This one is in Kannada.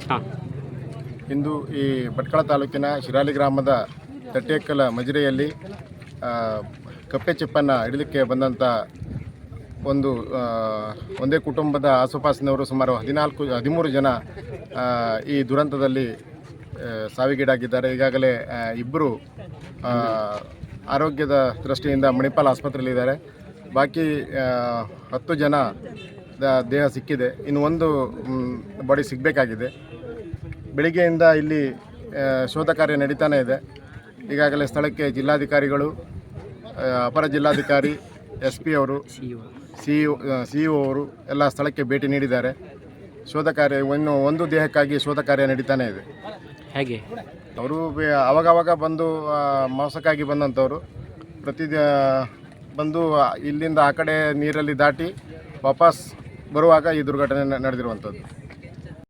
ಹಾಂ. ಇಂದು ಈ ಭಟ್ಕಳ ತಾಲೂಕಿನ ಶಿರಾಲಿ ಗ್ರಾಮದ ತಟ್ಟೇಕಲ ಮಜಿರೆಯಲ್ಲಿ ಕಪ್ಪೆ ಚಿಪ್ಪನ್ನು ಹಿಡಿಲಿಕ್ಕೆ ಬಂದಂಥ ಒಂದೇ ಕುಟುಂಬದ ಆಸುಪಾಸಿನವರು ಸುಮಾರು 13 ಜನ ಈ ದುರಂತದಲ್ಲಿ ಸಾವಿಗೀಡಾಗಿದ್ದಾರೆ. ಈಗಾಗಲೇ ಇಬ್ಬರು ಆರೋಗ್ಯದ ದೃಷ್ಟಿಯಿಂದ ಮಣಿಪಾಲ್ ಆಸ್ಪತ್ರೆಯಲ್ಲಿದ್ದಾರೆ. ಬಾಕಿ 10 ಜನ ದೇಹ ಸಿಕ್ಕಿದೆ. ಇನ್ನು ಒಂದು ಬಾಡಿ ಸಿಗಬೇಕಾಗಿದೆ. ಬೆಳಿಗ್ಗೆಯಿಂದ ಇಲ್ಲಿ ಶೋಧ ಕಾರ್ಯ ನಡೀತಾನೇ ಇದೆ. ಈಗಾಗಲೇ ಸ್ಥಳಕ್ಕೆ ಜಿಲ್ಲಾಧಿಕಾರಿಗಳು, ಅಪರ ಜಿಲ್ಲಾಧಿಕಾರಿ, SP ಅವರು, CEO ಅವರು ಎಲ್ಲ ಸ್ಥಳಕ್ಕೆ ಭೇಟಿ ನೀಡಿದ್ದಾರೆ. ಶೋಧ ಕಾರ್ಯ ಇನ್ನು ಒಂದು ದೇಹಕ್ಕಾಗಿ ಶೋಧ ಕಾರ್ಯ ನಡೀತಾನೇ ಇದೆ. ಹೇಗೆ ಅವರು ಆವಾಗವಾಗ ಬಂದು ಮೋಸಕ್ಕಾಗಿ ಬಂದಂಥವ್ರು ಬಂದು ಇಲ್ಲಿಂದ ಆ ಕಡೆ ನೀರಲ್ಲಿ ದಾಟಿ ವಾಪಸ್ ಬರುವಾಗ ಈ ದುರ್ಘಟನೆ ನಡೆದಿರುವಂಥದ್ದು.